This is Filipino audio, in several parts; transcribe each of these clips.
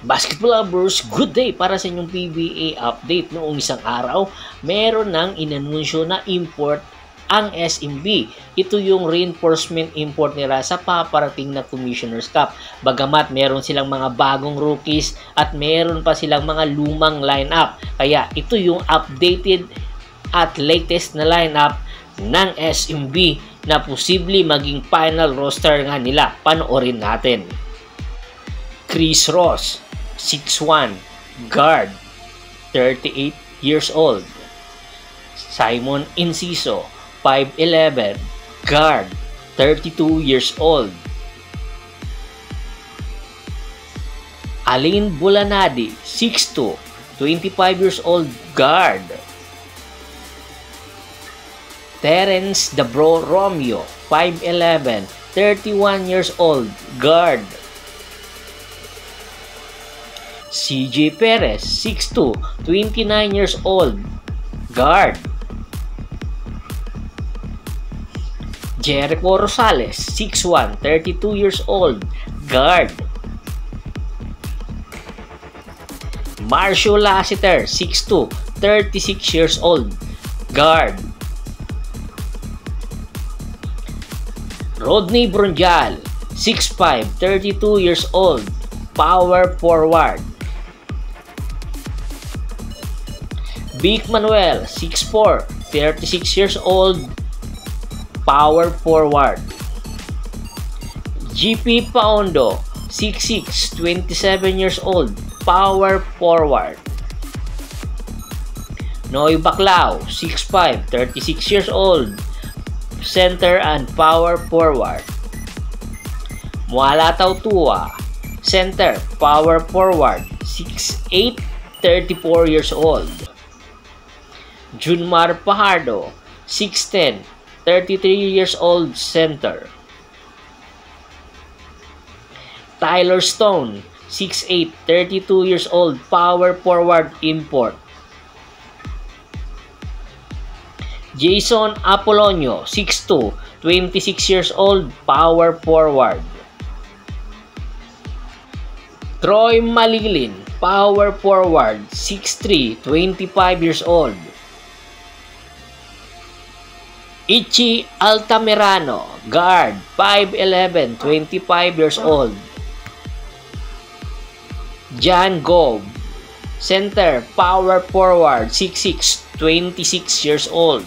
Basketball lovers, good day para sa inyong PBA update. Noong isang araw, meron ng inanunsyo na import ang SMB. Ito yung reinforcement import nila sa paparating na Commissioner's Cup. Bagamat meron silang mga bagong rookies at meron pa silang mga lumang lineup. Kaya ito yung updated at latest na lineup ng SMB na posible maging final roster nga nila. Panoorin natin. Chris Ross, 6'1", guard, 38 years old. Simon Enciso, 5'11", guard, 32 years old. Aline Bulanadi, 6'2", 25 years old, guard. Terence Dabro Romeo, 5'11", 31 years old, guard. CJ Perez, 6'2", 29 years old, guard. Jericho Rosales, 6'1", 32 years old, guard. Marcio Lassiter, 6'2", 36 years old, guard. Rodney Bronjal, 6'5", 32 years old, power forward. Vic Manuel, 6'4", 36 years old, power forward. GP Paundo, 6'6", 27 years old, power forward. Noy Baclao, 6'5", 36 years old, center and power forward. Muala Tautua, center, power forward, 6'8", 34 years old. Junmar Pajardo, 6'10", 33 years old, center. Tyler Stone, 6'8", 32 years old, power forward, import. Jason Apolonio, 6'2", 26 years old, power forward. Troy Malilin, power forward, 6'3", 25 years old. Ichi Altamirano, guard, 5'11", 25 years old. John Gob, center, power forward, 6'6", 26 years old.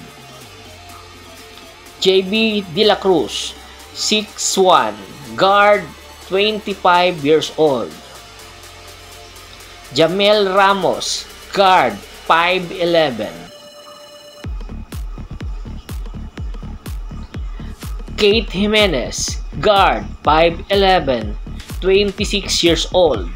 JB De La Cruz, 6'1", guard, 25 years old. Jamel Ramos, guard, 5'11". Kate Jimenez, guard, 5'11", 26 years old.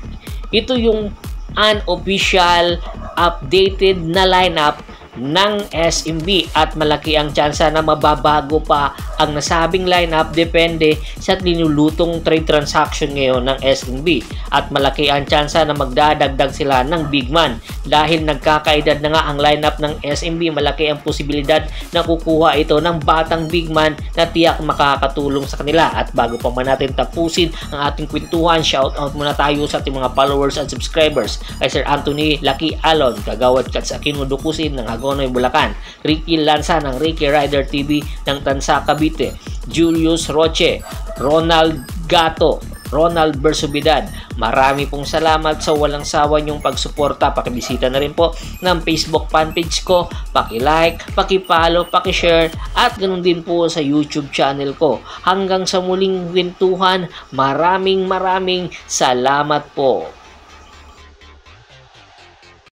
Ito yung unofficial updated na lineup ng SMB at malaki ang tsansa na mababago pa ang nasabing lineup depende sa linulutong trade transaction ngayon ng SMB at malaki ang tsansa na magdadagdag sila ng big man dahil nagkakaedad na nga ang lineup ng SMB. Malaki ang posibilidad na kukuha ito ng batang big man na tiyak makakatulong sa kanila. At bago pa man natin tapusin ang ating kwentuhan, shoutout muna tayo sa ating mga followers at subscribers kay Sir Anthony Lucky Alon, Kagawad Katsakin Dukusin ng Hagonoy, Bulacan, Ricky Lanza ng Ricky Rider TV ng Tansa, Cavite, Julius Roche, Ronald Gato, Ronald Bersubidad. Marami pong salamat sa walang sawa niyong pagsuporta. Pakibisita na rin po ng Facebook fanpage ko, paki-like, paki-follow, paki-share at ganoon din po sa YouTube channel ko. Hanggang sa muling kwentuhan, maraming salamat po.